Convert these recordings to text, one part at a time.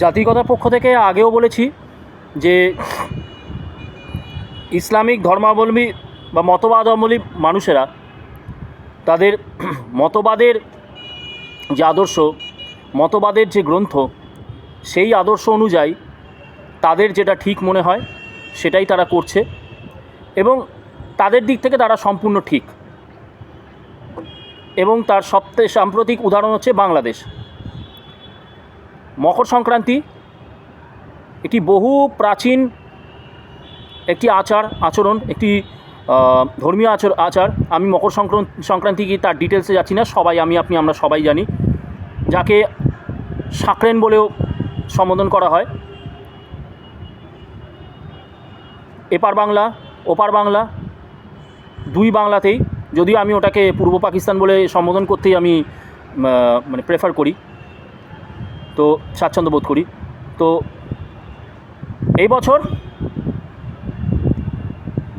জাতিগতার পক্ষ থেকে আগেও বলেছি যে ইসলামিক ধর্মাবলম্বী বা মতবাদাবলম্বী মানুষেরা তাদের মতবাদের যে আদর্শ, মতবাদের যে গ্রন্থ, সেই আদর্শ অনুযায়ী তাদের যেটা ঠিক মনে হয় সেটাই তারা করছে এবং তাদের দিক থেকে তারা সম্পূর্ণ ঠিক। এবং তার সবচেয়ে সাম্প্রতিক উদাহরণ হচ্ছে বাংলাদেশ। মকর সংক্রান্তি একটি বহু প্রাচীন একটি আচরণ, একটি ধর্মীয় আচার। আমি মকর সংক্রান্তি কি তার ডিটেলসে যাচ্ছি না, সবাই আমরা সবাই জানি, যাকে সাকরেন বলেও সম্বোধন করা হয়। এপার বাংলা ওপার বাংলা দুই বাংলাতেই, যদিও আমি ওটাকে পূর্ব পাকিস্তান বলে সম্বোধন করতেই আমি প্রেফার করি, তো স্বাচ্ছন্দ্য বোধ করি। তো এই বছর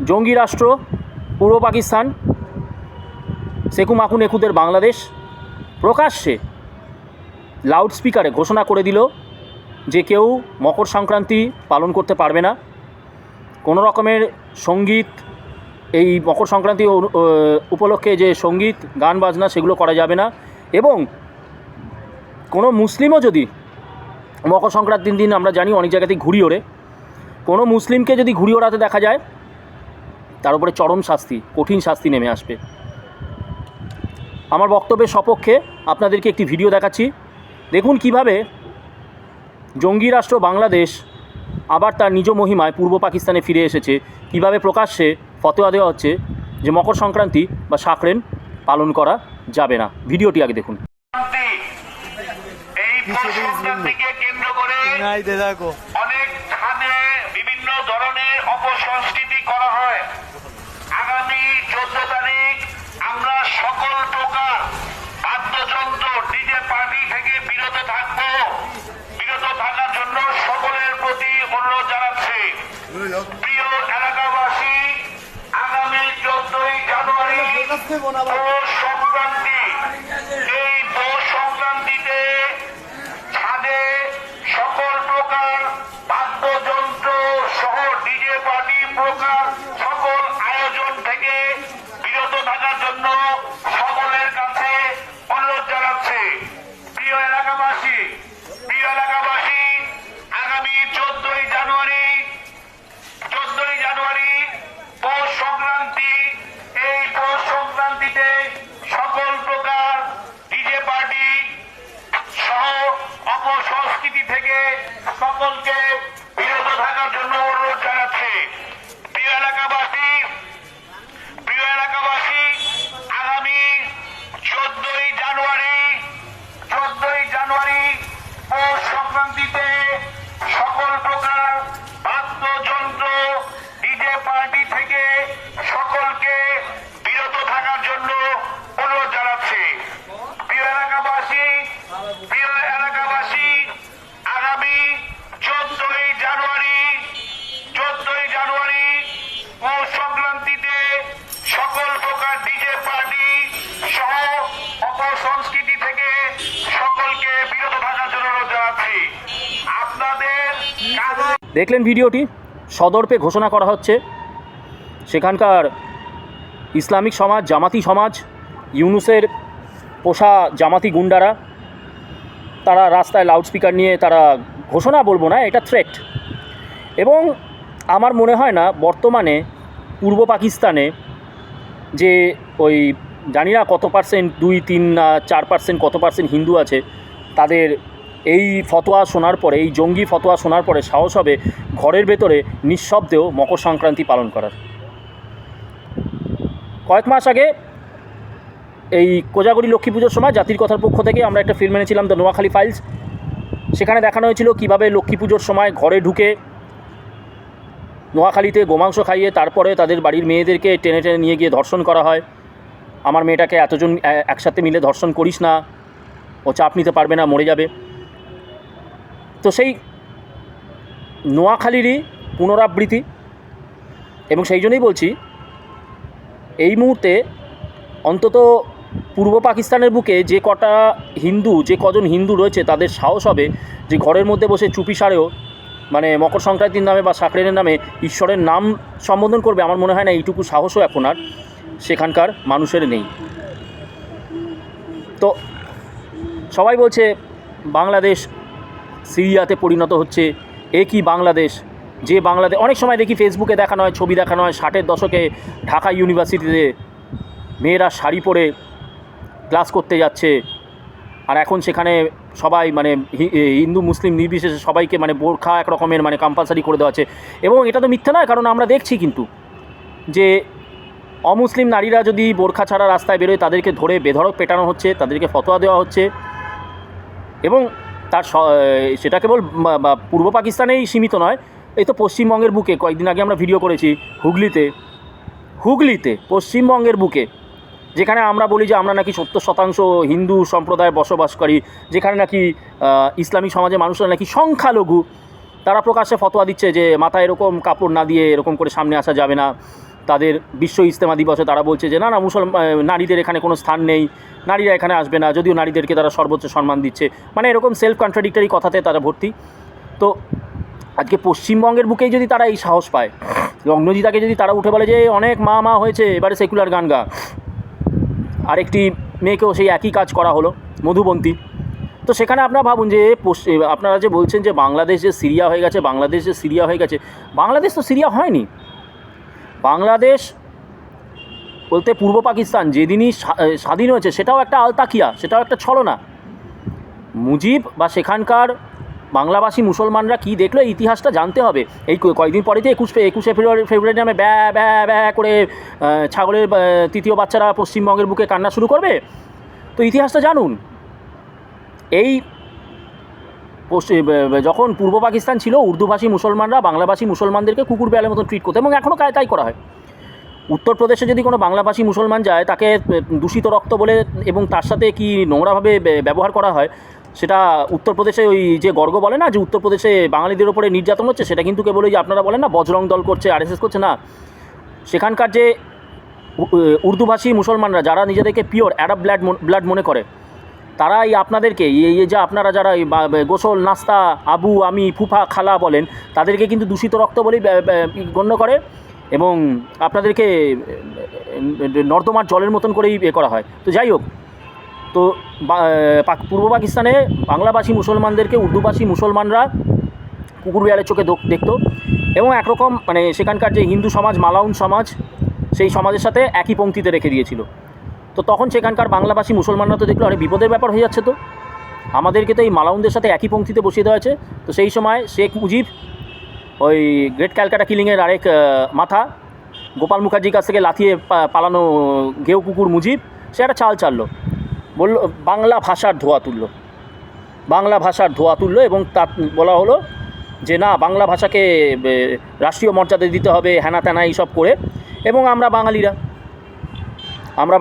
জঙ্গি রাষ্ট্র পূর্ব পাকিস্তান, সেকু মাকু নেকুদের বাংলাদেশ প্রকাশ্যে লাউডস্পিকারে ঘোষণা করে দিল যে কেউ মকর সংক্রান্তি পালন করতে পারবে না। কোনো রকমের সঙ্গীত, এই মকর সংক্রান্তি উপলক্ষে যে সঙ্গীত গান বাজনা সেগুলো করা যাবে না। এবং কোনো মুসলিমও যদি মকর সংক্রান্তির দিন, আমরা জানি অনেক জায়গাতেই ঘুড়ি ওড়ে, কোনো মুসলিমকে যদি ঘুড়ি ওড়াতে দেখা যায় তার উপরে চরম শাস্তি, কঠিন শাস্তি নেমে আসবে। আমার বক্তব্যের সপক্ষে আপনাদেরকে একটি ভিডিও দেখাচ্ছি। দেখুন কিভাবে জঙ্গি রাষ্ট্র বাংলাদেশ আবার তার নিজ মহিমায় পূর্ব পাকিস্তানে ফিরে এসেছে, কিভাবে প্রকাশ্যে ফতোয়া দেওয়া হচ্ছে যে মকর সংক্রান্তি বা সাকরেন পালন করা যাবে না। ভিডিওটি আগে দেখুন। অনেক স্থানে বিভিন্ন ধরনের অপসংস্কৃতি করা হয়। আগামী 14 তারিখ আমরা সকল প্রকার বাদ্যযন্ত্র, ডিজে পার্টি থেকে বিরত থাকবো। বিরত থাকার জন্য সকলের প্রতি অনুরোধ জানাচ্ছি। প্রিয় এলাকাবাসী, আগামী 14ই জানুয়ারি পৌষ সংক্রান্তি। এই পৌষ সংক্রান্তিতে ছাদে সকল প্রকার বাদ্যযন্ত্র সহ ডিজে পার্টি প্রকার সকল আয়োজন থেকে বিরত থাকার জন্য সকলের কাছে অনুরোধ জানাচ্ছে। প্রিয় এলাকাবাসী, আগামী 14ই জানুয়ারি পৌষ সংক্রান্তি। এই পৌষ সংক্রান্তিতে সকল প্রকার ডিজে পার্টি সহ অপসংস্কৃতি থেকে সকলকে বিরত থাকার জন্য অনুরোধ জানাচ্ছে। প্রিয় এলাকাবাসী, আগামী 14ই জানুয়ারি পৌষ সংক্রান্তিতে সকল প্রকার বাদ্যযন্ত্র, ডিজে পার্টি থেকে সকলকে বিরত থাকার জন্য অনুরোধ জানাচ্ছে। প্রিয় এলাকাবাসী, আগামী 14ই জানুয়ারি পৌষ সংক্রান্তিতে সকল প্রকার ডিজে পার্টি সহ অপসংস্কৃতি থেকে সকলকে বিরত থাকার জন্য অনুরোধ জানাচ্ছি। আপনাদের দেখলেন ভিডিওটি, সদর্পে ঘোষণা করা হচ্ছে। সেখানকার ইসলামিক সমাজ, জামাতি সমাজ, ইউনুসের পোষা জামাতি গুন্ডারা, তারা রাস্তায় লাউডস্পিকার নিয়ে তারা ঘোষণা, বলবো না, এটা থ্রেট। এবং আমার মনে হয় না বর্তমানে পূর্ব পাকিস্তানে যে ওই জানি না কত পার্সেন্ট, 2, 3 না 4% কত পার্সেন্ট হিন্দু আছে, তাদের এই ফতোয়া শোনার পরে, এই জঙ্গি ফতোয়া শোনার পরে সাহস হবে ঘরের ভেতরে নিঃশব্দেও মকর সংক্রান্তি পালন করার। কয়েক মাস আগে এই কোজাগরি লক্ষ্মী পুজোর সময় জাতির কথার পক্ষ থেকে আমরা একটা ফিল্ম এনেছিলাম, দ্য নোয়াখালী ফাইলস। সেখানে দেখানো হয়েছিল কীভাবে লক্ষ্মী পুজোর সময় ঘরে ঢুকে নোয়াখালীতে গোমাংস খাইয়ে তারপরে তাদের বাড়ির মেয়েদেরকে টেনে টেনে নিয়ে গিয়ে ধর্ষণ করা হয়। আমার মেয়েটাকে এতজন একসাথে মিলে ধর্ষণ করিস না, ও চাপ নিতে পারবে না, মরে যাবে। তো সেই নোয়াখালীরই পুনরাবৃত্তি। এবং সেই জন্যই বলছি, এই মুহূর্তে অন্তত পূর্ব পাকিস্তানের বুকে যে কজন হিন্দু রয়েছে, তাদের সাহস হবে যে ঘরের মধ্যে বসে চুপিসারেও মানে মকর সংক্রান্তির নামে বা সাকরেনের নামে ঈশ্বরের নাম সম্বোধন করবে, আমার মনে হয় না এইটুকু সাহসও এখন আর সেখানকার মানুষের নেই। তো সবাই বলছে বাংলাদেশ সিরিয়াতে পরিণত হচ্ছে, এ কি বাংলাদেশ? যে বাংলাদেশ অনেক সময় দেখি ফেসবুকে দেখানো হয়, ছবি দেখানো হয় 60-এর দশকে ঢাকা ইউনিভার্সিটিতে মেয়েরা শাড়ি পরে ক্লাস করতে যাচ্ছে, আর এখন সেখানে সবাই মানে হিন্দু মুসলিম নির্বিশেষে সবাইকে মানে বোরখা এক রকমের মানে কম্পালসারি করে দেওয়া হচ্ছে। এবং এটা তো মিথ্যা নয়, কারণ আমরা দেখছি কিন্তু যে অমুসলিম নারীরা যদি বোরখা ছাড়া রাস্তায় বেরোয় তাদেরকে ধরে বেধড়ক পেটানো হচ্ছে, তাদেরকে ফতোয়া দেওয়া হচ্ছে। এবং তার সেটা কেবল পূর্ব পাকিস্তানেই সীমিত নয়, এই তো পশ্চিমবঙ্গের বুকে কয়েকদিন আগে আমরা ভিডিও করেছি হুগলিতে পশ্চিমবঙ্গের বুকে, যেখানে আমরা বলি যে আমরা নাকি 70% হিন্দু সম্প্রদায় বসবাসকারী, যেখানে নাকি ইসলামী সমাজের মানুষরা নাকি সংখ্যালঘু, তারা প্রকাশ্যে ফতোয়া দিচ্ছে যে মাথায় এরকম কাপড় না দিয়ে এরকম করে সামনে আসা যাবে না। তাদের বিশ্ব ইজতেমা দিবসে তারা বলছে যে না নারীদের এখানে কোনো স্থান নেই, নারীরা এখানে আসবে না, যদিও নারীদেরকে তারা সর্বোচ্চ সম্মান দিচ্ছে। মানে এরকম সেলফ কন্ট্রাডিক্টরি কথাতে তারা ভর্তি। তো আজকে পশ্চিমবঙ্গের বুকেই যদি তারা এই সাহস পায়, রঙ্গজিতাকে যদি তারা উঠে বলে যে অনেক মা হয়েছে, এবারে সেকুলার গান গা, আরেকটি মেয়েকেও সেই একই কাজ করা হলো, মধুবন্তী। তো সেখানে আপনারা ভাবুন যে আপনারা যে বলছেন যে বাংলাদেশ যে সিরিয়া হয়ে গেছে, বাংলাদেশ তো সিরিয়া হয়নি। বাংলাদেশ বলতে পূর্ব পাকিস্তান যেদিনই স্বাধীন হয়েছে সেটাও একটা আলতাকিয়া, সেটাও একটা ছলনা। মুজিব বা সেখানকার বাংলাভাষী মুসলমানরা কি দেখলো ইতিহাসটা জানতে হবে। এই কয়েকদিন পরেই তো 21শে ফেব্রুয়ারি নামে ব্যা করে ছাগলের তৃতীয় বাচ্চারা পশ্চিমবঙ্গের বুকে কান্না শুরু করবে। তো ইতিহাসটা জানুন। এই যখন পূর্ব পাকিস্তান ছিল, উর্দুভাষী মুসলমানরা বাংলাভাষী মুসলমানদেরকে কুকুর বেড়ালের মতো ট্রিট করতো, এবং এখনও তাই করা হয়। উত্তরপ্রদেশে যদি কোনো বাংলাভাষী মুসলমান যায়, তাকে দূষিত রক্ত বলে এবং তার সাথে কি নোংরাভাবে ব্যবহার করা হয়, সেটা উত্তরপ্রদেশে ওই যে গর্গ বলে না যে উত্তরপ্রদেশে বাঙালিদের ওপরে নির্যাতন হচ্ছে, সেটা কিন্তু কেবল ওই যে আপনারা বলেন না বজরং দল করছে, RSS করছে না। সেখানকার যে উর্দুভাষী মুসলমানরা যারা নিজেদেরকে পিওর অ্যারাব ব্লাড মনে করে, তারা এই আপনাদেরকে এই যে আপনারা যারা গোসল নাস্তা আবু আমি ফুফা খালা বলেন, তাদেরকে কিন্তু দূষিত রক্ত বলেই গণ্য করে, এবং আপনাদেরকে নর্দমার জলের মতন করেই করা হয়। তো যাই হোক, তো পূর্ব পাকিস্তানে বাংলাভাষী মুসলমানদেরকে উর্দুভাষী মুসলমানরা কুকুর বিড়ালের চোখে দেখতো, এবং একরকম মানে সেখানকার যে হিন্দু সমাজ মালাউন সমাজ, সেই সমাজের সাথে একই পংক্তিতে রেখে দিয়েছিল। তো তখন সেখানকার বাংলাভাষী মুসলমানরা তো দেখলো আরে বিপদের ব্যাপার হয়ে যাচ্ছে, তো আমাদেরকে তো এই মালাউনদের সাথে একই পংক্তিতে বসিয়ে দেওয়া হয়েছে। তো সেই সময় শেখ মুজিব ওই গ্রেট ক্যালকাটা কিলিংয়ের আরেক মাথা গোপাল মুখার্জির কাছ থেকে লাথিয়ে পালানো গেও কুকুর মুজিব, সে একটা চাল চাললো, বললো বাংলা ভাষার ধোয়া তুললো, এবং তা বলা হলো যে না বাংলা ভাষাকে রাষ্ট্রীয় মর্যাদা দিতে হবে, হ্যানা ত্যানা এইসব করে। এবং আমরা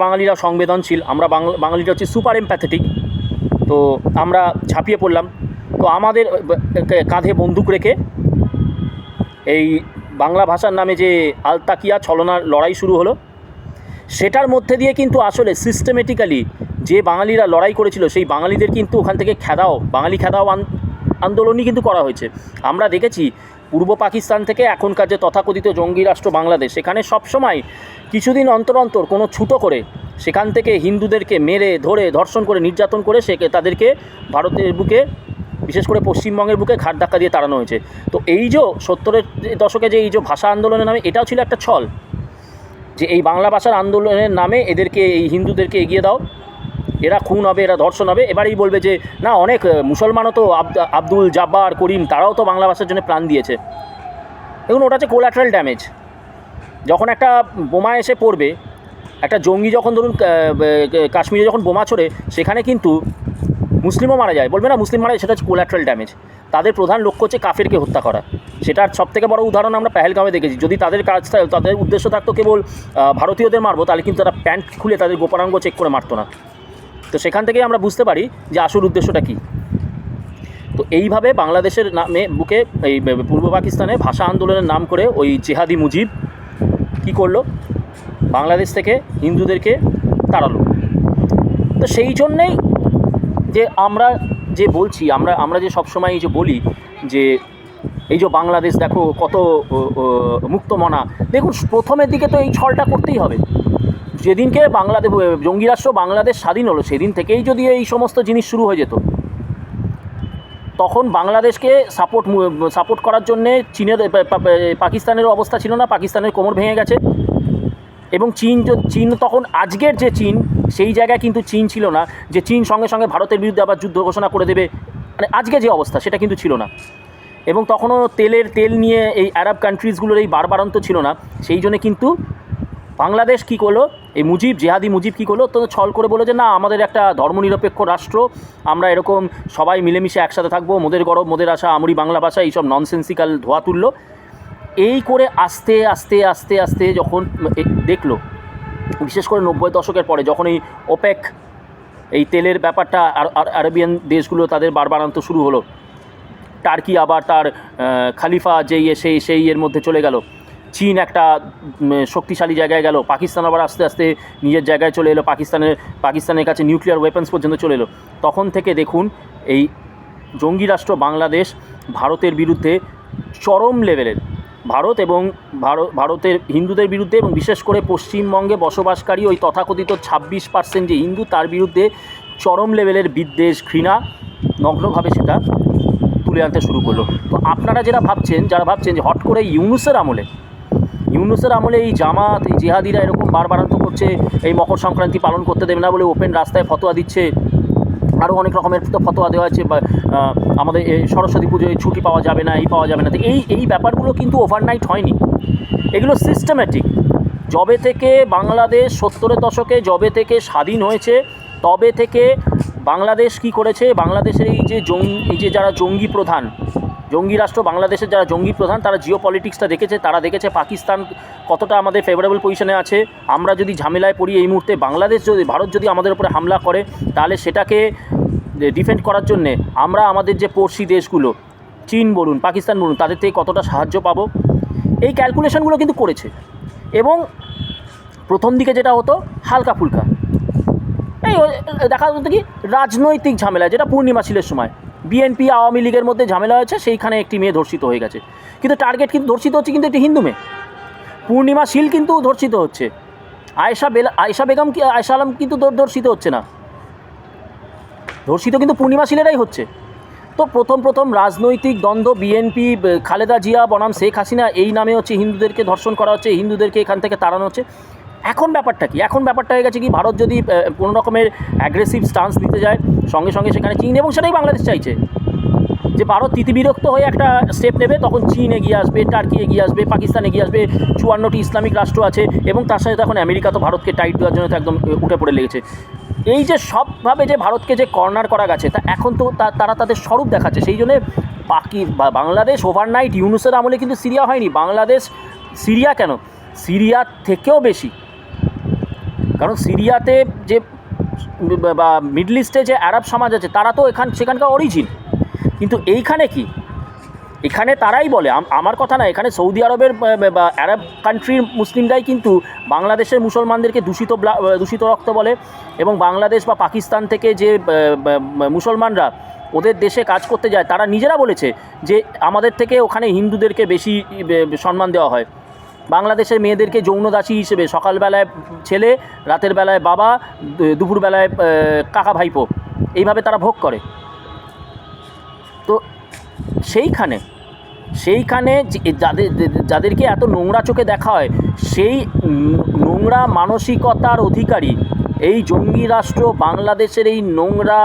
বাঙালিরা সংবেদনশীল, আমরা বাঙালিরা হচ্ছে সুপার এমপ্যাথেটিক। তো আমরা ঝাঁপিয়ে পড়লাম। তো আমাদের কাঁধে বন্দুক রেখে এই বাংলা ভাষার নামে যে আলতাকিয়া ছলনার লড়াই শুরু হলো, সেটার মধ্যে দিয়ে কিন্তু আসলে সিস্টেমেটিক্যালি যে বাঙালিরা লড়াই করেছিল, সেই বাঙালিদের কিন্তু ওখান থেকে বাঙালি খেদাও আন্দোলনই কিন্তু করা হয়েছে। আমরা দেখেছি পূর্ব পাকিস্তান থেকে এখনকার যে তথাকথিত জঙ্গি রাষ্ট্র বাংলাদেশ, সেখানে সবসময় কিছুদিন অন্তর কোনো ছুতো করে সেখান থেকে হিন্দুদেরকে মেরে ধরে ধর্ষণ করে নির্যাতন করে তাদেরকে ভারতের বুকে, বিশেষ করে পশ্চিমবঙ্গের বুকে ঘাট ধাক্কা দিয়ে তাড়ানো হয়েছে। তো এই যে 70-এর দশকে যে এই যে ভাষা আন্দোলনের নামে, এটাও ছিল একটা ছল, যে এই বাংলা ভাষার আন্দোলনের নামে এদেরকে, এই হিন্দুদেরকে এগিয়ে দাও, এরা খুন হবে, এরা ধর্ষণ হবে। এবারেই বলবে যে না অনেক মুসলমানও তো আব্দুল জাব্বার করিম, তারাও তো বাংলা ভাষার জন্য প্রাণ দিয়েছে। দেখুন, ওটা হচ্ছে কোলাটারাল ড্যামেজ। যখন একটা বোমা এসে পড়বে, একটা জঙ্গি যখন ধরুন কাশ্মীরে যখন বোমা ছোড়ে, সেখানে কিন্তু মুসলিমও মারা যায়, বলবে না মুসলিম মারা যায়, সেটা হচ্ছে কোলাটারাল ড্যামেজ। তাদের প্রধান লক্ষ্য হচ্ছে কাফেরকে হত্যা করা। সেটার সবথেকে বড় উদাহরণ আমরা পেহেলগাঁওয়ে দেখেছি। যদি তাদের উদ্দেশ্য থাকতো কেবল ভারতীয়দের মারবো, তাহলে কিন্তু তারা প্যান্ট খুলে তাদের গোপনাঙ্গ চেক করে মারতো না। তো সেখান থেকেই আমরা বুঝতে পারি যে আসল উদ্দেশ্যটা কী। তো এইভাবে বাংলাদেশের নামে বুকে এই পূর্ব পাকিস্তানে ভাষা আন্দোলনের নাম করে ওই জেহাদি মুজিব কী করলো, বাংলাদেশ থেকে হিন্দুদেরকে তাড়ালো। তো সেই জন্যেই যে আমরা যে বলছি, আমরা যে সবসময় এই যে বলি যে এই যে বাংলাদেশ দেখো কত মুক্তমনা, দেখুন প্রথমের দিকে তো এই ছলটা করতেই হবে। যেদিনকে বাংলাদেশ জঙ্গি রাষ্ট্র বাংলাদেশ স্বাধীন হলো সেদিন থেকেই যদি এই সমস্ত জিনিস শুরু হয়ে যেত, তখন বাংলাদেশকে সাপোর্ট করার জন্যে পাকিস্তানের অবস্থা ছিল না, পাকিস্তানের কোমর ভেঙে গেছে। এবং চীন তখন আজকের যে চীন, সেই জায়গায় কিন্তু চীন ছিল না যে চীন সঙ্গে সঙ্গে ভারতের বিরুদ্ধে আবার যুদ্ধ ঘোষণা করে দেবে, মানে আজকে যে অবস্থা সেটা কিন্তু ছিল না। এবং তখনও তেল নিয়ে এই আরব কান্ট্রিজগুলোর এই বাড়বাড়ন্ত ছিল না। সেই জন্য কিন্তু বাংলাদেশ কী করলো, এই জেহাদি মুজিব কী করলো, তো ছল করে বলে যে না, আমাদের একটা ধর্মনিরপেক্ষ রাষ্ট্র, আমরা এরকম সবাই মিলেমিশে একসাথে থাকবো, মোদের গরব মোদের আশা, আমরি বাংলা ভাষা, এইসব ননসেন্সিক্যাল ধোয়া তুললো। এই করে আস্তে আস্তে আস্তে আস্তে যখন দেখলো, বিশেষ করে 90 দশকের পরে যখন এই ওপেক এই তেলের ব্যাপারটা আরবিয়ান দেশগুলো তাদের বাড়বাড়ান্ত শুরু হলো, টার্কি আবার তার খালিফা সেই এর মধ্যে চলে গেল, চীন একটা শক্তিশালী জায়গায় গেল, পাকিস্তান আবার আস্তে আস্তে নিজের জায়গায় চলে এলো, পাকিস্তানের কাছে নিউক্লিয়ার ওয়েপন্স পর্যন্ত চলে এলো। তখন থেকে দেখুন এই জঙ্গি রাষ্ট্র বাংলাদেশ ভারতের বিরুদ্ধে চরম লেভেলের, ভারতের হিন্দুদের বিরুদ্ধে এবং বিশেষ করে পশ্চিমবঙ্গে বসবাসকারী ওই তথাকথিত 26% যে হিন্দু, তার বিরুদ্ধে চরম লেভেলের বিদ্বেষ, ঘৃণা নগ্নভাবে সেটা তুলে আনতে শুরু করলো। তো আপনারা যারা ভাবছেন যে হট করে ইউনূসের আমলে এই জামাত, এই জেহাদিরা এরকম বাড়বাড়ান্ত করছে, এই মকর সংক্রান্তি পালন করতে দেবে না বলে ওপেন রাস্তায় ফতোয়া দিচ্ছে, আরও অনেক রকমের ফতোয়া দেওয়া আছে, আমাদের সরস্বতী পুজোয় ছুটি পাওয়া যাবে না, এই পাওয়া যাবে না। তো এই ব্যাপারগুলো কিন্তু ওভারনাইট হয়নি, এগুলো সিস্টেম্যাটিক। যবে থেকে বাংলাদেশ 70-এর দশকে যবে থেকে স্বাধীন হয়েছে, তবে থেকে বাংলাদেশ কি করেছে, বাংলাদেশের এই যে যারা জঙ্গি রাষ্ট্র বাংলাদেশের যারা জঙ্গি প্রধান, তারা জিও পলিটিক্সটা দেখেছে, তারা দেখেছে পাকিস্তান কতটা আমাদের ফেভারেবল পজিশনে আছে। আমরা যদি ঝামেলায় পড়ি এই মুহূর্তে, ভারত যদি আমাদের উপরে হামলা করে, তাহলে সেটাকে ডিফেন্ড করার জন্যে আমরা আমাদের যে পড়শি দেশগুলো, চীন বলুন, পাকিস্তান বলুন, তাদের থেকে কতটা সাহায্য পাবো, এই ক্যালকুলেশনগুলো কিন্তু করেছে। এবং প্রথম দিকে যেটা হতো হালকা ফুলকা এই দেখা হতো কি রাজনৈতিক ঝামেলা, যেটা পূর্ণিমা শীলের সময় বিএনপি আওয়ামী লীগের মধ্যে ঝামেলা হয়েছে, সেইখানে একটি মেয়ে ধর্ষিত হয়ে গেছে, কিন্তু টার্গেট কিন্তু ধর্ষিত হচ্ছে কিন্তু একটি হিন্দু মেয়ে। পূর্ণিমা শীল কিন্তু ধর্ষিত হচ্ছে, আয়েশা আলম কিন্তু ধর্ষিত হচ্ছে না, ধর্ষিত কিন্তু পূর্ণিমা শীলেরাই হচ্ছে। তো প্রথম রাজনৈতিক দ্বন্দ্ব, বিএনপি, খালেদা জিয়া বনাম শেখ হাসিনা, এই নামে হচ্ছে হিন্দুদেরকে ধর্ষণ করা হচ্ছে, হিন্দুদেরকে এখান থেকে তাড়ানো হচ্ছে। এখন ব্যাপারটা কি, এখন ব্যাপারটা হয়ে গেছে কি, ভারত যদি কোনো রকমের অ্যাগ্রেসিভ স্টান্স নিতে যায়, সঙ্গে সঙ্গে সেখানে চীন, এবং সেটাই বাংলাদেশ চাইছে যে ভারত তিতিবিরক্ত হয়ে একটা স্টেপ নেবে, তখন চীন এগিয়ে আসবে, টার্কি এগিয়ে আসবে, পাকিস্তান এগিয়ে আসবে, 54টি ইসলামিক রাষ্ট্র আছে, এবং তার সাথে এখন আমেরিকা তো ভারতকে টাইট দেওয়ার জন্য তো একদম উঠে পড়ে লেগেছে। এই যে সবভাবে যে ভারতকে যে কর্নার করা গেছে, তা এখন তো তারা তাদের স্বরূপ দেখাচ্ছে। সেই জন্যে বাংলাদেশ ওভারনাইট ইউনূসের আমলে কিন্তু সিরিয়া হয়নি, সিরিয়া কেন, সিরিয়ার থেকেও বেশি, কারণ সিরিয়াতে যে বা মিডল ইস্টে যে আরব সমাজ আছে, তারা তো সেখানকার অরিজিন। কিন্তু এইখানে কি, এখানে তারাই বলে, আমার কথা না, এখানে সৌদি আরবের বা আরব কান্ট্রির মুসলিমরাই কিন্তু বাংলাদেশের মুসলমানদেরকে দূষিত রক্ত বলে, এবং বাংলাদেশ বা পাকিস্তান থেকে যে মুসলমানরা ওদের দেশে কাজ করতে যায়, তারা নিজেরা বলেছে যে আমাদের থেকে ওখানে হিন্দুদেরকে বেশি সম্মান দেওয়া হয়, বাংলাদেশের মেয়েদেরকে যৌনদাসী হিসেবে, সকালবেলায় ছেলে, রাতের বেলায় বাবা, দুপুরবেলায় কাকা ভাইপো, এইভাবে তারা ভোগ করে। তো সেইখানে যাদেরকে এত নোংরা চোখে দেখা হয়, সেই নোংরা মানসিকতার অধিকারী এই জঙ্গি রাষ্ট্র বাংলাদেশের এই নোংরা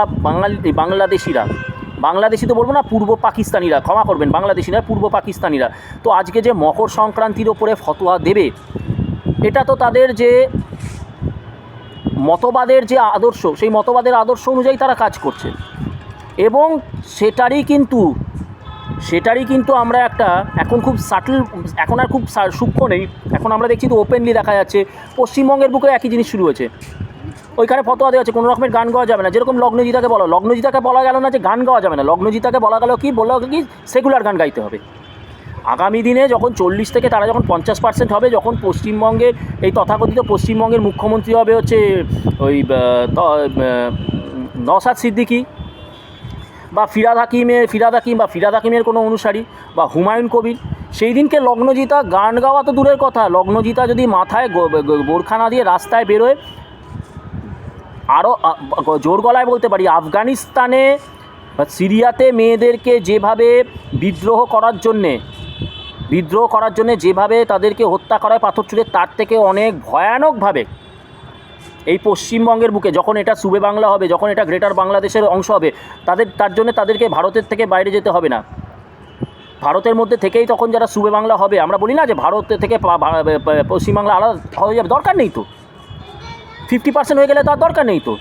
বাংলাদেশি তো বলবো না, পূর্ব পাকিস্তানিরা, ক্ষমা করবেন, বাংলাদেশি নয়, পূর্ব পাকিস্তানিরা। তো আজকে যে মকর সংক্রান্তির ওপরে ফতোয়া দেবে, এটা তো তাদের যে মতবাদের যে আদর্শ, সেই মতবাদের আদর্শ অনুযায়ী তারা কাজ করছে, এবং সেটারই কিন্তু আমরা একটা এখন খুব সাটল, এখন আর খুব সূক্ষ্ম নেই, এখন আমরা দেখছি তো ওপেনলি দেখা যাচ্ছে। পশ্চিমবঙ্গের বুকে একই জিনিস শুরু হয়েছে, ওইখানে ফতোয়া দেওয়া আছে কোনো রকমের গান গাওয়া যাবে না, যেরকম লগ্নজিতাকে বলা গেল না যে গান গাওয়া যাবে না, লগ্নজিতাকে বলা গেল কি, সেকুলার গান গাইতে হবে। আগামী দিনে যখন 40 থেকে তারা যখন 50% হবে, যখন পশ্চিমবঙ্গের এই তথাকথিত পশ্চিমবঙ্গের মুখ্যমন্ত্রী হবে হচ্ছে ওই নওশাদ সিদ্দিকী, বা ফিরাদ হাকিমের কোনো অনুসারী বা হুমায়ুন কবির, সেই দিনকে লগ্নজিতা গান গাওয়া তো দূরের কথা, লগ্নজিতা যদি মাথায় বোরখা না দিয়ে রাস্তায় বেরোয়, আরও জোর গলায় বলতে পারি, আফগানিস্তানে বা সিরিয়াতে মেয়েদেরকে যেভাবে বিদ্রোহ করার জন্যে যেভাবে তাদেরকে হত্যা করা হয় পাথর ছুঁড়ে, তার থেকে অনেক ভয়ানকভাবে এই পশ্চিমবঙ্গের বুকে যখন এটা সুবে বাংলা হবে, যখন এটা গ্রেটার বাংলাদেশের অংশ হবে, তার জন্য তাদেরকে ভারতের থেকে বাইরে যেতে হবে না, ভারতের মধ্যে থেকেই তখন যারা সুবে বাংলা হবে, আমরা বলি না যে ভারত থেকে পশ্চিমবাংলা আলাদা হয়ে যাবে, দরকার নেই তো, 50% হয়ে গেলে তার দরকার নেই তো,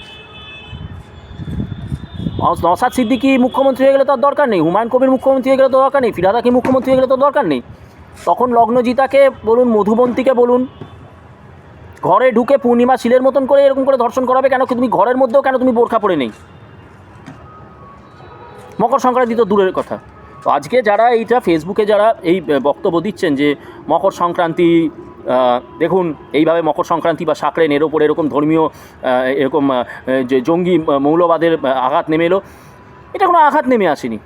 নওশাদ সিদ্দিকী মুখ্যমন্ত্রী হয়ে গেলে তার দরকার নেই, হুমায়ুন কবির মুখ্যমন্ত্রী হয়ে গেলে তো দরকার নেই, ফিরহাদ হাকিম মুখ্যমন্ত্রী হয়ে গেলে তো দরকার নেই। তখন লগ্নজিতাকে বলুন, মধুবন্তীকে বলুন, ঘরে ঢুকে পূর্ণিমা শিলের মতন করে এরকম করে ধর্ষণ করাবে কেন? তুমি ঘরের মধ্যেও কেন তুমি বোরখা পরে নেই? মকর সংক্রান্তি তো দূরের কথা। তো আজকে যারা এইটা ফেসবুকে যারা এই বক্তব্য দিচ্ছেন যে মকর সংক্রান্তি, দেখুন এইভাবে মকর সংক্রান্তি বা সাকরেন এর ওপর এরকম ধর্মীয় এরকম যে জঙ্গি মৌলবাদের আঘাত নেমে এলো, এটা কোনো আঘাত নেমে আসেনি।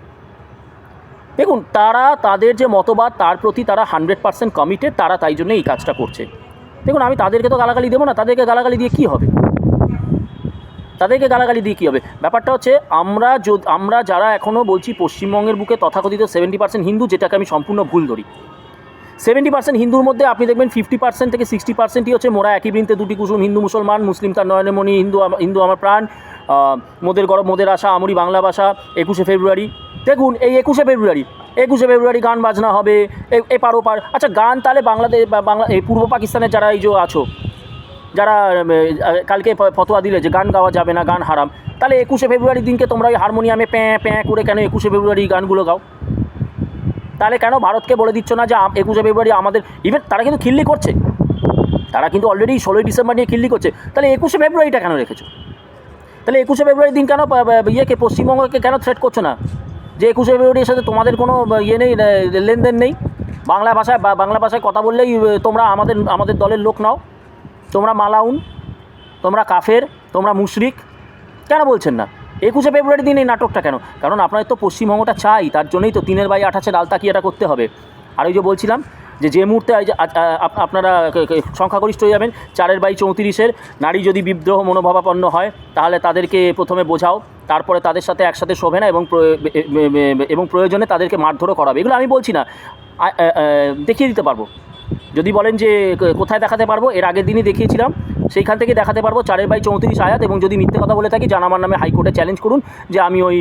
দেখুন তারা তাদের যে মতবাদ তার প্রতি তারা 100% কমিটেড, তারা তাই জন্য এই কাজটা করছে। দেখুন আমি তাদেরকে তো গালাগালি দেবো না, তাদেরকে গালাগালি দিয়ে কী হবে? ব্যাপারটা হচ্ছে আমরা যারা এখনও বলছি পশ্চিমবঙ্গের বুকে তথাকথিত 70% হিন্দু, যেটাকে আমি সম্পূর্ণ ভুল ধরি। 70% হিন্দুর মধ্যে আপনি দেখবেন 50% থেকে 60%ই হচ্ছে মোরা একই বৃন্তে দুটি কুসুম, হিন্দু মুসলমান, মুসলিম তার নয়নমণি, হিন্দু আমার প্রাণ, মোদের গরব মোদের আশা, আমরি বাংলা ভাষা, 21শে ফেব্রুয়ারি। দেখুন এই 21শে ফেব্রুয়ারি গান বাজনা হবে এপার ওপার। আচ্ছা গান তাহলে এই পূর্ব পাকিস্তানের যারা এই যে আছো, যারা কালকে ফতোয়া দিলে যে গান গাওয়া যাবে না, গান হারাম, তাহলে 21শে ফেব্রুয়ারির দিনকে তোমরা ওই হারমোনিয়ামে প্যাঁ প্যাঁ করে কেন 21শে ফেব্রুয়ারি গানগুলো গাও? তাহলে কেন ভারতকে বলে দিচ্ছ না যে 21শে ফেব্রুয়ারি আমাদের? ইভেন তারা কিন্তু খিল্লি করছে, তারা কিন্তু অলরেডি 16ই ডিসেম্বর নিয়ে খিল্লি করছে। তাহলে 21শে ফেব্রুয়ারিটা কেন রেখেছো? তাহলে 21শে ফেব্রুয়ারির দিন কেন পশ্চিমবঙ্গকে কেন থ্রেট করছো না যে 21শে ফেব্রুয়ারির সাথে তোমাদের কোনো নেই, লেনদেন নেই? বাংলা ভাষায় কথা বললেই তোমরা আমাদের দলের লোক নাও, তোমরা মালাউন, তোমরা কাফের, তোমরা মুশরিক, কেন বলছেন না? 21শে ফেব্রুয়ারির দিন এই নাটকটা কেন? কারণ আপনাদের তো পশ্চিমবঙ্গটা চাই, তার জন্যই তো 3/28 ডালতাকিয়াটা করতে হবে। আর ওই যে বলছিলাম যে মুহূর্তে আপনারা সংখ্যাগরিষ্ঠ হয়ে যাবেন, 4/34 নারী যদি বিদ্রোহ মনোভাবাপন্ন হয় তাহলে তাদেরকে প্রথমে বোঝাও, তারপরে তাদের সাথে একসাথে শোভে না, এবং প্রয়োজনে তাদেরকে মারধরও করাবে। এগুলো আমি বলছি না, দেখিয়ে দিতে পারবো। যদি বলেন যে কোথায় দেখাতে পারবো, এর আগের দিনই দেখিয়েছিলাম, সেইখান থেকে দেখাতে পারবো 4/34 আয়াত। এবং যদি মিথ্যে কথা বলে থাকি, আমার নামে হাইকোর্টে চ্যালেঞ্জ করুন যে আমি ওই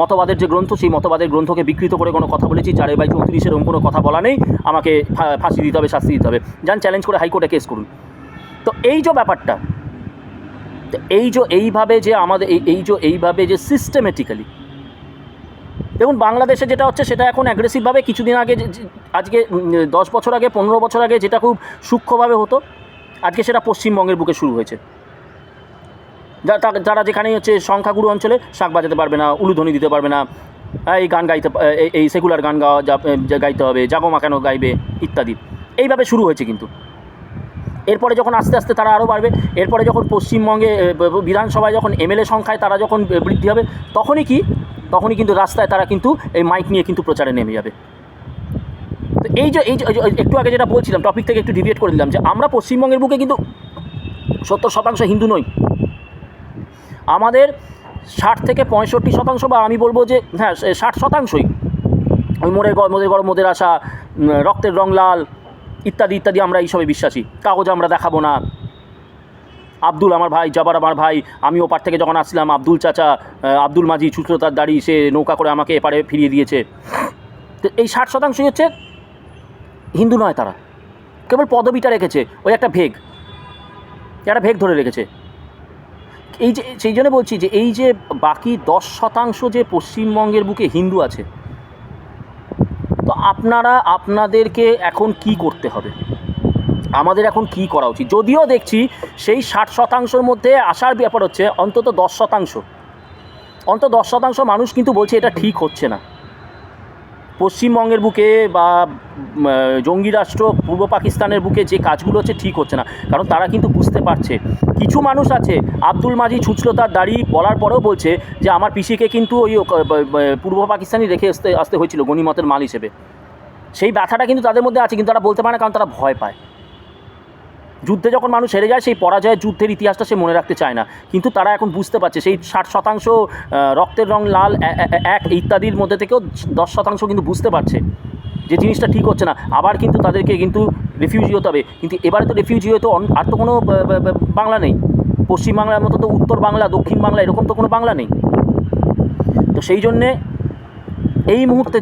মতবাদের যে গ্রন্থ, সেই মতবাদের গ্রন্থকে বিকৃত করে কোনো কথা বলেছি। 4/34 এরকম কোনো কথা বলা নেই, আমাকে ফাঁসি দিতে হবে, শাস্তি দিতে হবে। যান চ্যালেঞ্জ করে হাইকোর্টে কেস করুন। তো এই যে ব্যাপারটা, এইভাবে যে আমাদের এইভাবে যে সিস্টেমেটিক্যালি, দেখুন বাংলাদেশে যেটা হচ্ছে সেটা এখন অ্যাগ্রেসিভভাবে, কিছুদিন আগে আজকে 10 বছর আগে 15 বছর আগে যেটা খুব সূক্ষ্মভাবে হতো, আজকে সেটা পশ্চিমবঙ্গের বুকে শুরু হয়েছে। যারা যেখানেই হচ্ছে সংখ্যাগুরু অঞ্চলে শাঁখ বাজাতে পারবে না, উলুধ্বনি দিতে পারবে না, এই গান গাইতে, এই সেকুলার গান গাইতে হবে, জাগমা কেন গাইবে ইত্যাদি, এইভাবে শুরু হয়েছে। কিন্তু এরপরে যখন আস্তে আস্তে তারা আরও বাড়বে, এরপরে যখন পশ্চিমবঙ্গে বিধানসভায় যখন MLA সংখ্যায় তারা যখন বৃদ্ধি হবে, তখনই কিন্তু রাস্তায় তারা কিন্তু এই মাইক নিয়ে কিন্তু প্রচারে নেমে যাবে। তো এই যে একটু আগে যেটা বলছিলাম, টপিক থেকে একটু ডিভিয়েট করে দিলাম, যে আমরা পশ্চিমবঙ্গের বুকে কিন্তু 70% হিন্দু নই। আমাদের 60 থেকে 65%, বা আমি বলবো যে হ্যাঁ 60%ই ওই মোদের গরম মোদের আশা, রক্তের রং লাল ইত্যাদি ইত্যাদি, আমরা এইসবে বিশ্বাসী। কাগজ আমরা দেখাবো না, আব্দুল আমার ভাই, জাবার আমার ভাই, আমি ওপার থেকে যখন আসছিলাম আব্দুল চাচা, আব্দুল মাঝি ছুটলো তার দাড়ি, সে নৌকা করে আমাকে এপারে ফিরিয়ে দিয়েছে। তো এই 60%ই হচ্ছে হিন্দু নয়, তারা কেবল পদবিটা রেখেছে, ওই একটা ভেগ ধরে রেখেছে। এই যে সেই জন্য বলছি যে এই যে বাকি 10% যে পশ্চিমবঙ্গের বুকে হিন্দু আছে, তো আপনাদেরকে এখন কি করতে হবে, আমাদের এখন কি করা উচিত? যদিও দেখছি সেই 60%-র মধ্যে আসার ব্যাপার হচ্ছে অন্তত 10% মানুষ কিন্তু বলছে এটা ঠিক হচ্ছে না, পশ্চিমবঙ্গের বুকে বা জঙ্গি রাষ্ট্র পূর্ব পাকিস্তানের বুকে যে কাজগুলো হচ্ছে ঠিক হচ্ছে না, কারণ তারা কিন্তু বুঝতে পারছে। কিছু মানুষ আছে, আব্দুল মাজিদ ছুঁচলো তার দাড়ি বলার পরেও বলছে যে আমার পিসিকে কিন্তু ওই পূর্ব পাকিস্তানি রেখে আসতে হয়েছিল গনিমতের মাল হিসেবে। সেই ব্যথাটা কিন্তু তাদের মধ্যে আছে, কিন্তু তারা বলতে পারে না, কারণ তারা ভয় পায়। যুদ্ধে যখন মানুষ হেরে যায়, সেই পরাজয়ের যুদ্ধের ইতিহাসটা সে মনে রাখতে চায় না, কিন্তু তারা এখন বুঝতে পারছে সেই 60% রক্তের রং লাল এক ইত্যাদির মধ্যে থেকেও 10% কিন্তু বুঝতে পারছে যে জিনিসটা ঠিক হচ্ছে না। আবার কিন্তু তাদেরকে কিন্তু রেফিউজি হতে হবে, কিন্তু এবারে তো রেফিউজি হয়ে তো আর তো কোনো বাংলা নেই। পশ্চিমবাংলার মতো তো উত্তর বাংলা, দক্ষিণ বাংলা এরকম তো কোনো বাংলা নেই। তো সেই জন্যে এই মুহূর্তে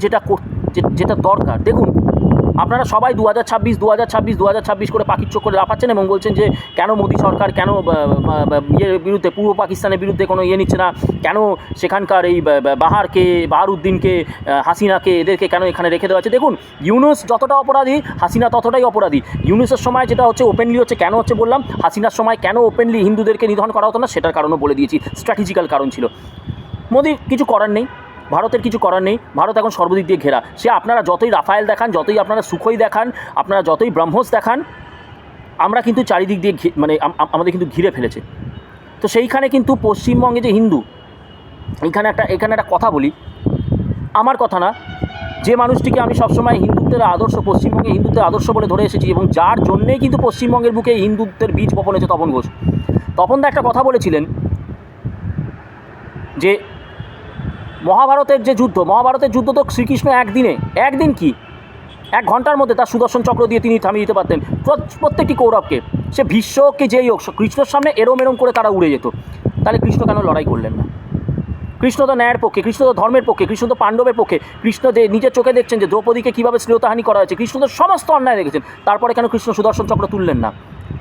যেটা দরকার, দেখুন আপনারা সবাই 2026 করে পাখির চোখ করে লাফাচ্ছেন এবং বলছেন যে কেন মোদী সরকার, কেন ইয়ের বিরুদ্ধে, পূর্ব পাকিস্তানের বিরুদ্ধে কোনো ইয়ে নিচ্ছে না, কেন সেখানকার এই বাহারউদ্দিনকে, হাসিনাকে, এদেরকে কেন এখানে রেখে দেওয়া হচ্ছে। দেখুন, ইউনুস যতটা অপরাধী, হাসিনা ততটাই অপরাধী। ইউনুসের সময় যেটা হচ্ছে ওপেনলি হচ্ছে, কেন হচ্ছে বললাম, হাসিনার সময় কেন ওপেনলি হিন্দুদেরকে নিধন করা হতো না, সেটার কারণও বলে দিয়েছি, স্ট্র্যাটেজিক্যাল কারণ ছিল। মোদির কিছু করার নেই, ভারতের কিছু করার নেই, ভারত এখন সর্বদিক দিয়ে ঘেরা। সে আপনারা যতই রাফায়েল দেখান, যতই আপনারা সুখই দেখান, আপনারা যতই ব্রহ্মোস দেখান, আমরা কিন্তু চারিদিক দিয়ে মানে আমাদের কিন্তু ঘিরে ফেলেছে। তো সেইখানে কিন্তু পশ্চিমবঙ্গে যে হিন্দু, এখানে একটা কথা বলি, আমার কথা না, যে মানুষটিকে আমি সবসময় হিন্দুত্বের আদর্শ, পশ্চিমবঙ্গে হিন্দুত্বের আদর্শ বলে ধরে এসেছি এবং যার জন্যেই কিন্তু পশ্চিমবঙ্গের বুকে হিন্দুত্বের বীজ বপন হয়েছে, তপন ঘোষ। তপনদা একটা কথা বলেছিলেন যে মহাভারতের যুদ্ধ তো শ্রীকৃষ্ণ একদিন কি 1 ঘন্টার মধ্যে তার সুদর্শন চক্র দিয়ে তিনি থামিয়ে দিতে পারতেন প্রত্যেকটি কৌরবকে। সে ভীষ্মকে যেই হোক, কৃষ্ণর সামনে এরম করে তারা উড়ে যেত। তাহলে কৃষ্ণ কেন লড়াই করলেন না? কৃষ্ণ তো ন্যায়ের পক্ষে, কৃষ্ণ তো ধর্মের পক্ষে, কৃষ্ণ তো পাণ্ডবের পক্ষে। কৃষ্ণ যে নিজের চোখে দেখছেন যে দ্রৌপদীকে কীভাবে শ্লীলতাহানি করা হয়েছে, কৃষ্ণ তো সমস্ত অন্যায় দেখেছেন। তারপরে কেন কৃষ্ণ সুদর্শন চক্র তুললেন না?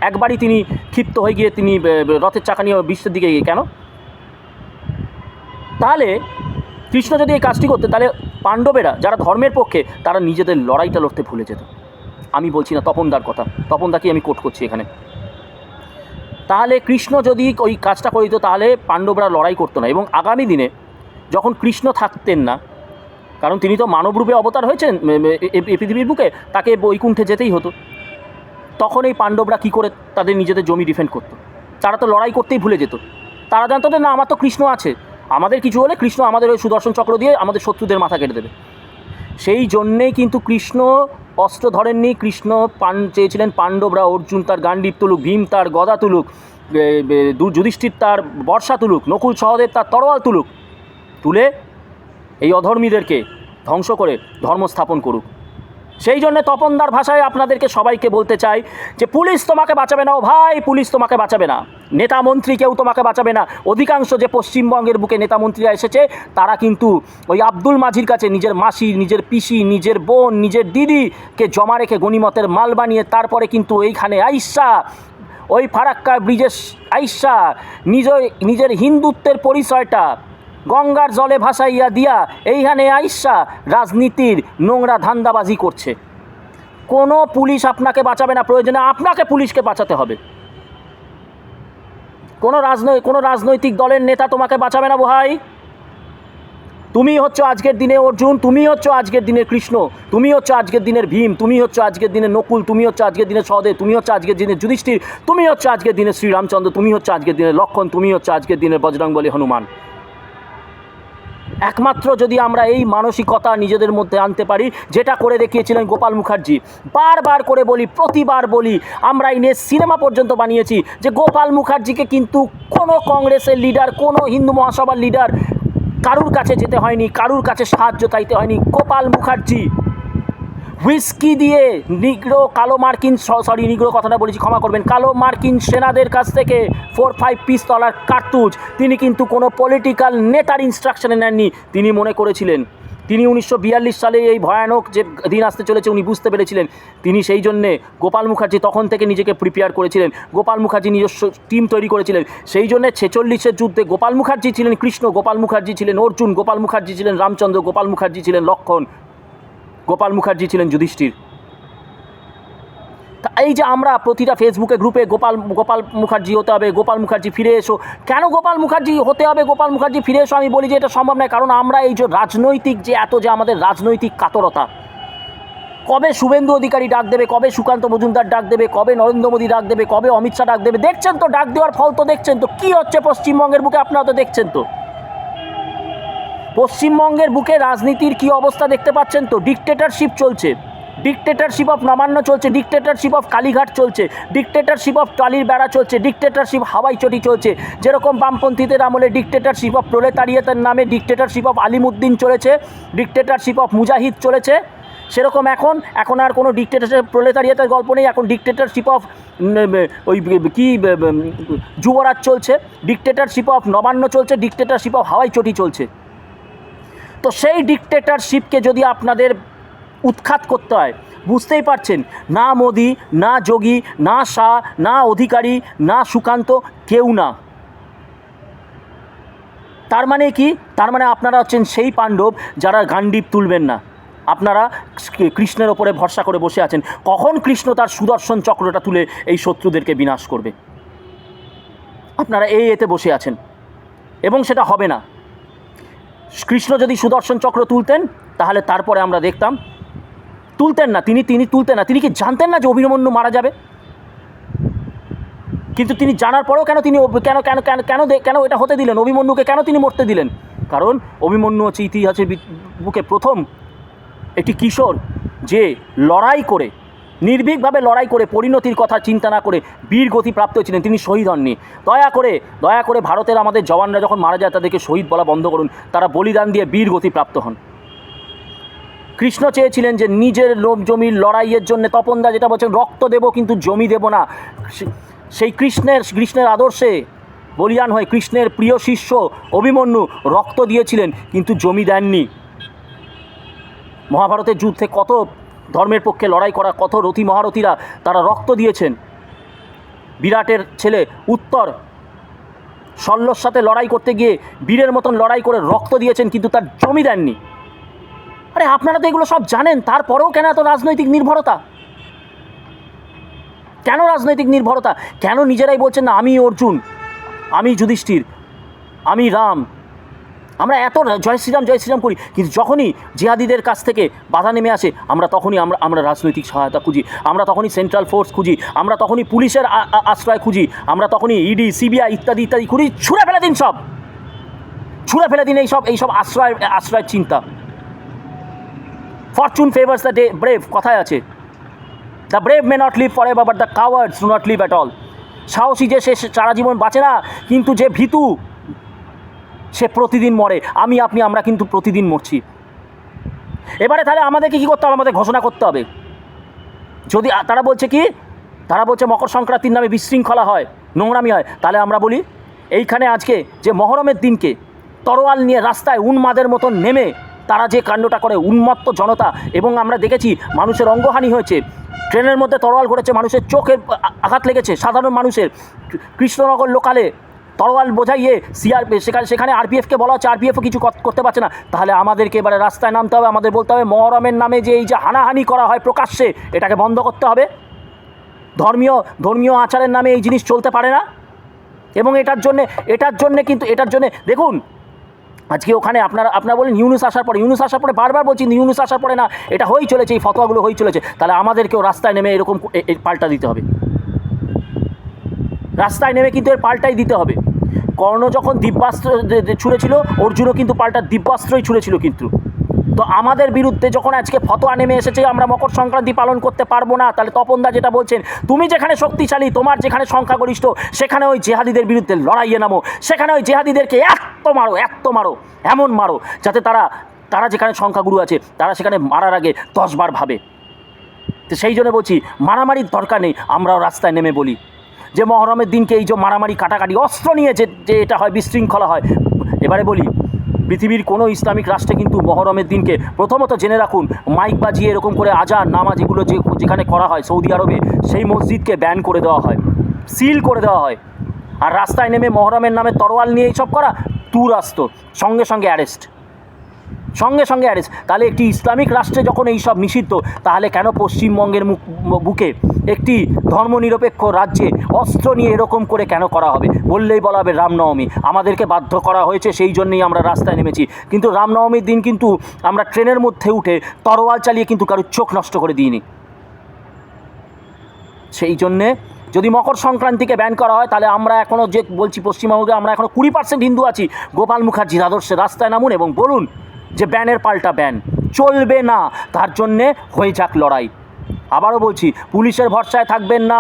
একবারই তিনি ক্ষিপ্ত হয়ে গিয়ে তিনি রথের চাকা নিয়ে বিশ্বের দিকে গিয়ে কেন? তাহলে কৃষ্ণ যদি এই কাজটি করতে, তাহলে পাণ্ডবেরা যারা ধর্মের পক্ষে, তারা নিজেদের লড়াইটা লড়তে ভুলে যেত। আমি বলছি না তপনদার কথা, তপনদাকেই আমি কোট করছি এখানে। তাহলে কৃষ্ণ যদি ওই কাজটা করে দিত, তাহলে পাণ্ডবরা লড়াই করতো না। এবং আগামী দিনে যখন কৃষ্ণ থাকতেন না, কারণ তিনি তো মানবরূপে অবতার হয়েছেন এই পৃথিবীর বুকে, তাকে বৈকুণ্ঠে যেতেই হতো, তখন এই পাণ্ডবরা কী করে তাদের নিজেদের জমি ডিফেন্ড করতো? তারা তো লড়াই করতেই ভুলে যেত। তারা জানতো যে না, আমার তো কৃষ্ণ আছে, আমাদের কিছু হলে কৃষ্ণ আমাদের ওই সুদর্শন চক্র দিয়ে আমাদের শত্রুদের মাথা কেটে দেবে। সেই জন্যেই কিন্তু কৃষ্ণ অস্ত্র ধরেননি। কৃষ্ণ চেয়েছিলেন পাণ্ডবরা, অর্জুন তার গান্ডীব তুলুক, ভীম তার গদা তুলুক, যুধিষ্ঠির তার বর্ষা তুলুক, নকুল সহদেব তার তরোয়াল তুলে এই অধর্মীদেরকে ধ্বংস করে ধর্ম স্থাপন করুক। সেই জন্য তপনদার ভাষায় আপনাদেরকে সবাইকে বলতে চাই যে পুলিশ তোমাকে বাঁচাবে না, ও ভাই, পুলিশ তোমাকে বাঁচাবে না, নেতা মন্ত্রী কেউ তোমাকে বাঁচাবে না। অধিকাংশ যে পশ্চিমবঙ্গের বুকে নেতা মন্ত্রীরা এসেছে, তারা কিন্তু ওই আব্দুল মাজির কাছে নিজের মাসি, নিজের পিসি, নিজের বোন, নিজের দিদিকে জমা রেখে গনিমতের মাল বানিয়ে তারপরে কিন্তু এইখানে আইসা, ওই ফারাক্কা ব্রিজের আইসা নিজের হিন্দুত্বের পরিচয়টা গঙ্গার জলে ভাসাইয়া দিয়া এইখানে আইসা রাজনীতির নোংরা ধান্দাবাজি করছে। কোনো পুলিশ আপনাকে বাঁচাবে না, প্রয়োজনে আপনাকে পুলিশকে বাঁচাতে হবে। কোনো রাজনৈতিক দলের নেতা তোমাকে বাঁচাবে না ভাই। তুমি হচ্ছে আজকের দিনে অর্জুন, তুমি হচ্ছে আজকের দিনের কৃষ্ণ, তুমি হচ্ছে আজকের দিনের ভীম, তুমি হচ্ছে আজকের দিনের নকুল, তুমি হচ্ছে আজকের দিনের সহদেব, তুমি হচ্ছে আজকের দিনের যুধিষ্ঠির, তুমি হচ্ছে আজকের দিনের শ্রীরামচন্দ্র, তুমি হচ্ছে আজকের দিনের লক্ষণ, তুমি হচ্ছে আজকের দিনের বজরংবলী হনুমান। একমাত্র যদি আমরা এই মানসিকতা নিজেদের মধ্যে আনতে পারি, যেটা করে দেখিয়েছিলেন গোপাল মুখার্জি। বারবার করে বলি, প্রতিবার বলি, আমরা এই নিয়ে সিনেমা পর্যন্ত বানিয়েছি যে গোপাল মুখার্জিকে কিন্তু কোনো কংগ্রেসের লিডার, কোনো হিন্দু মহাসভার লিডার কারুর কাছে যেতে হয়নি, কারুর কাছে সাহায্য চাইতে হয়নি। গোপাল মুখার্জি হুইস্কি দিয়ে কালো মার্কিন সেনাদের কাছ থেকে 4-5 পিস্তলার কার্তুজ তিনি কিন্তু কোনো পলিটিক্যাল নেতার ইনস্ট্রাকশনে নেননি। তিনি মনে করেছিলেন, তিনি 1942 সালে এই ভয়ানক যে দিন আসতে চলেছে উনি বুঝতে পেরেছিলেন। তিনি সেই জন্যে গোপাল মুখার্জি তখন থেকে নিজেকে প্রিপেয়ার করেছিলেন। গোপাল মুখার্জি নিজস্ব টিম তৈরি করেছিলেন। সেই জন্যে 46-এর যুদ্ধে গোপাল মুখার্জি ছিলেন কৃষ্ণ, গোপাল মুখার্জি ছিলেন অর্জুন, গোপাল মুখার্জি ছিলেন রামচন্দ্র, গোপাল মুখার্জি ছিলেন লক্ষণ, গোপাল মুখার্জি ছিলেন যুধিষ্ঠির। তা এই যে আমরা প্রতিটা ফেসবুকে গ্রুপে গোপাল মুখার্জি হতে হবে, গোপাল মুখার্জি ফিরে এসো, কেন গোপাল মুখার্জি হতে হবে, গোপাল মুখার্জি ফিরে এসো? আমি বলি যে এটা সম্ভব নয়, কারণ আমরা এই যে রাজনৈতিক যে এত যে আমাদের রাজনৈতিক কাতরতা, কবে শুভেন্দু অধিকারী ডাক দেবে, কবে সুকান্ত মজুমদার ডাক দেবে, কবে নরেন্দ্র মোদী ডাক দেবে, কবে অমিত শাহ ডাক দেবে, দেখছেন তো ডাক দেওয়ার ফল তো দেখছেন তো কী হচ্ছে পশ্চিমবঙ্গের বুকে, আপনারা তো দেখছেন তো পশ্চিমবঙ্গের বুকে রাজনীতির কী অবস্থা দেখতে পাচ্ছেন তো। ডিকটেটরশিপ চলছে, ডিকটেটরশিপ অফ নবান্ন চলছে, ডিকটেটরশিপ অফ কালীঘাট চলছে, ডিকটেটরশিপ অফ টালির বেড়া চলছে, ডিকটেটরশিপ হাওয়াই চটি চলছে। যেরকম বামপন্থীদের আমলে ডিকটেটরশিপ অফ প্রলেতারিয়েতের নামে ডিকটেটরশিপ অফ আলিমুদ্দিন চলেছে, ডিকটেটরশিপ অফ মুজাহিদ চলেছে, সেরকম এখন আর কোনো ডিকটেটরশিপ প্রলেতারিয়েতের গল্প নেই, এখন ডিকটেটরশিপ অফ ওই কি যুবরাজ চলছে, ডিকটেটরশিপ অফ নবান্ন চলছে, ডিকটেটরশিপ অফ হাওয়াই চটি চলছে। তো সেই ডিকটেটরশিপকে যদি আপনাদের উৎখাত করতে হয়, বুঝতেই পারছেন, না মোদি, না যোগী, না শাহ, না অধিকারী, না সুকান্ত, কেউ না। তার মানে কি? তার মানে আপনারা হচ্ছেন সেই পাণ্ডব যারা গান্ডীব তুলবেন না, আপনারা কৃষ্ণের ওপরে ভরসা করে বসে আছেন। কখন কৃষ্ণ তার সুদর্শন চক্রটা তুলে এই শত্রুদেরকে বিনাশ করবে, আপনারা এতে বসে আছেন, এবং সেটা হবে না। কৃষ্ণ যদি সুদর্শন চক্র তুলতেন তাহলে তারপরে আমরা দেখতাম, তুলতেন না, তিনি তুলতেন না। তিনি কি জানতেন না যে অভিমন্যু মারা যাবে? কিন্তু তিনি জানার পরেও কেন তিনি কেন এটা হতে দিলেন? অভিমন্যুকে কেন তিনি মরতে দিলেন? কারণ অভিমন্যু হচ্ছে ইতিহাসের বুকে প্রথম একটি কিশোর যে লড়াই করে, নির্ভীকভাবে লড়াই করে, পরিণতির কথা চিন্তা না করে বীর গতি প্রাপ্ত হয়েছিলেন। তিনি শহীদ হননি। দয়া করে ভারতের আমাদের জওয়ানরা যখন মারা যায় তাদেরকে শহীদ বলা বন্ধ করুন, তারা বলিদান দিয়ে বীর গতি প্রাপ্ত হন। কৃষ্ণ চেয়েছিলেন যে নিজের লোভ জমির লড়াইয়ের জন্য, তপনদা যেটা বলছেন, রক্ত দেব কিন্তু জমি দেব না, সেই কৃষ্ণের আদর্শে বলিয়ান হয়ে কৃষ্ণের প্রিয় শিষ্য অভিমন্যু রক্ত দিয়েছিলেন কিন্তু জমি দেননি। মহাভারতের যুদ্ধে কত ধর্মের পক্ষে লড়াই করা কত রথী মহারথীরা তারা রক্ত দিয়েছেন। বিরাটের ছেলে উত্তর শল্যর সাথে লড়াই করতে গিয়ে বীরের মতন লড়াই করে রক্ত দিয়েছেন কিন্তু তার জমি দেননি। আরে আপনারা তো এগুলো সব জানেন, তারপরেও কেন এত রাজনৈতিক নির্ভরতা? কেন রাজনৈতিক নির্ভরতা? কেন নিজেরাই বলছেন না আমি অর্জুন, আমি যুধিষ্ঠির, আমি রাম, আমরা এত জয় শ্রীরাম করি, কিন্তু যখনই জিহাদিদের কাছ থেকে বাধা নেমে আসে আমরা তখনই আমরা রাজনৈতিক সহায়তা খুঁজি, আমরা তখনই সেন্ট্রাল ফোর্স খুঁজি, আমরা তখনই পুলিশের আশ্রয় খুঁজি, আমরা তখনই ইডি সিবিআই ইত্যাদি খুঁজি। ছুঁড়ে ফেলে দিন সব, ছুঁড়ে ফেলে দিন এইসব আশ্রয়ের চিন্তা। ফরচুন ফেভার্স দ্য ব্রেভ, কথায় আছে, the brave may not live forever but the cowards do not live at all. সাহসী যে সে সারা জীবন বাঁচে না, কিন্তু যে ভীতু সে প্রতিদিন মরে। আমরা কিন্তু প্রতিদিন মরছি। এবারে তাহলে আমাদেরকে কী করতে হবে? আমাদের ঘোষণা করতে হবে। যদি তারা বলছে মকর সংক্রান্তির নামে বিশৃঙ্খলা হয়, নোংরামি হয়, তাহলে আমরা বলি এইখানে আজকে যে মহরমের দিনকে তরোয়াল নিয়ে রাস্তায় উন্মাদের মতন নেমে তারা যে কাণ্ডটা করে, উন্মত্ত জনতা, এবং আমরা দেখেছি মানুষের অঙ্গহানি হয়েছে, ট্রেনের মধ্যে তরোয়াল ঘুরেছে, মানুষের চোখের আঘাত লেগেছে, সাধারণ মানুষের। কৃষ্ণনগর লোকালে তরোয়াল বোঝাইয়ে সেখানে আরপিএফকে বলা হচ্ছে, আরপিএফও কিছু করতে পারছে না। তাহলে আমাদেরকে এবারে রাস্তায় নামতে হবে, আমাদের বলতে হবে মহরমের নামে যে এই যে হানাহানি করা হয় প্রকাশ্যে, এটাকে বন্ধ করতে হবে। ধর্মীয় আচারের নামে এই জিনিস চলতে পারে না। এবং এটার জন্যে দেখুন আজকে ওখানে আপনারা বলেন ইউনুস আসার পরে বারবার বলছি ইউনুস আসার পরে না, এটা হয়েই চলেছে, এই ফতোয়াগুলো হয়েই চলেছে। তাহলে আমাদেরকেও রাস্তায় নেমে এরকম পাল্টা দিতে হবে, রাস্তায় নেমে কিন্তু এর পাল্টাই দিতে হবে। কর্ণ যখন দিব্যাস্ত্র ছুঁড়েছিল, অর্জুনও কিন্তু পাল্টা দিব্যাস্ত্রই ছুঁড়েছিল। কিন্তু তো আমাদের বিরুদ্ধে যখন আজকে ফতোয়া নেমে এসেছে আমরা মকর সংক্রান্তি পালন করতে পারবো না, তাহলে তপনদা যেটা বলছেন, তুমি যেখানে শক্তিশালী, তোমার যেখানে সংখ্যাগরিষ্ঠ, সেখানে ওই জেহাদিদের বিরুদ্ধে লড়াইয়ে নামো, সেখানে ওই জেহাদিদেরকে এত মারো, এমন মারো যাতে তারা যেখানে সংখ্যাগুরু আছে তারা সেখানে মারার আগে 10 বার ভাবে। তো সেই জন্য বলছি মারামারির দরকার নেই, আমরাও রাস্তায় নেমে বলি যে মহরমের দিনকে এই যে মারামারি কাটাকাটি অস্ত্র নিয়ে যে এটা হয়, বিশৃঙ্খলা হয়। এবারে বলি পৃথিবীর কোনো ইসলামিক রাষ্ট্রে কিন্তু মহরমের দিনকে প্রথমত জেনে রাখুন, মাইক বাজিয়ে এরকম করে আজান নামাজ এগুলো যেখানে করা হয় সৌদি আরবে, সেই মসজিদকে ব্যান করে দেওয়া হয়, সিল করে দেওয়া হয়। আর রাস্তায় নেমে মহরমের নামে তরোয়াল নিয়ে এইসব করা, তুর আসতো, সঙ্গে সঙ্গে অ্যারেস্ট। তাহলে একটি ইসলামিক রাষ্ট্রে যখন এইসব নিষিদ্ধ, তাহলে কেন পশ্চিমবঙ্গের বুকে একটি ধর্মনিরপেক্ষ রাজ্যে অস্ত্র নিয়ে এরকম করে কেন করা হবে? বললেই বলা হবে রামনবমী, আমাদেরকে বাধ্য করা হয়েছে, সেই জন্যই আমরা রাস্তায় নেমেছি। কিন্তু রামনবমীর দিন কিন্তু আমরা ট্রেনের মধ্যে উঠে তরোয়াল চালিয়ে কিন্তু কারোর চোখ নষ্ট করে দিইনি। সেই জন্যে যদি মকর সংক্রান্তিকে ব্যান করা হয়, তাহলে আমরা এখনও যে বলছি পশ্চিমবঙ্গে আমরা এখনও 20% হিন্দু আছি। গোপাল মুখার্জির আদর্শে রাস্তায় নামুন এবং বলুন যে ব্যানের পাল্টা ব্যান চলবে না, তার জন্যে হয়ে যাক লড়াই। আবারও বলছি, পুলিশের ভরসায় থাকবেন না,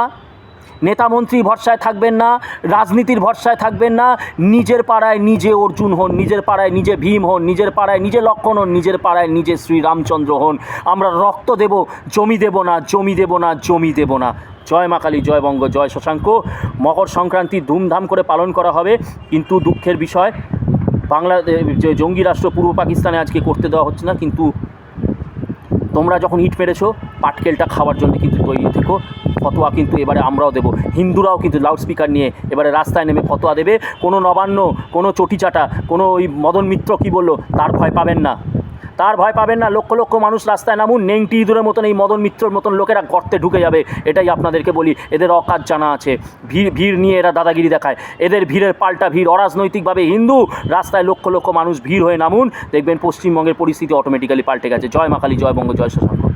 নেতা মন্ত্রী ভরসায় থাকবেন না, রাজনীতির ভরসায় থাকবেন না। নিজের পাড়ায় নিজে অর্জুন হন, নিজের পাড়ায় নিজে ভীম হন, নিজের পাড়ায় নিজে লক্ষ্মণ হন, নিজের পাড়ায় নিজে শ্রীরামচন্দ্র হন। আমরা রক্ত দেব, জমি দেব না, জমি দেব না, জমি দেব না। জয় মা কালী, জয় বঙ্গ, জয় শশাঙ্ক। মকর সংক্রান্তি ধুমধাম করে পালন করা হবে, কিন্তু দুঃখের বিষয় বাংলা যে জঙ্গি রাষ্ট্র পূর্ব পাকিস্তানে আজকে করতে দেওয়া হচ্ছে না। কিন্তু তোমরা যখন ইট মেরেছো, পাটকেলটা খাওয়ার জন্য কিন্তু তৈরি থেকো। ফতোয়া কিন্তু এবারে আমরাও দেবো, হিন্দুরাও কিন্তু লাউডস্পিকার নিয়ে এবারে রাস্তায় নেমে ফতোয়া দেবে। কোনো নবান্ন, কোনো চটিচাটা, কোনো ওই মদন মিত্র কী বললো, তার ভয় পাবেন না, তার ভয় পাবেন না। লক্ষ লক্ষ মানুষ রাস্তায় নামুন, নেংটি ইঁদুরের মতন এই মদন মিত্রর মতন লোকেরা গর্তে ঢুকে যাবে। এটাই আপনাদেরকে বলি, এদের অকাজ জানা আছে। ভিড় নিয়ে এরা দাদাগিরি দেখায়, এদের ভিড়ের পাল্টা ভিড়। অরাজনৈতিকভাবে হিন্দু, রাস্তায় লক্ষ লক্ষ মানুষ ভিড় হয়ে নামুন, দেখবেন পশ্চিমবঙ্গের পরিস্থিতি অটোমেটিক্যালি পাল্টে গেছে। জয় মা কালী, জয় বঙ্গ, জয় শশাঙ্ক।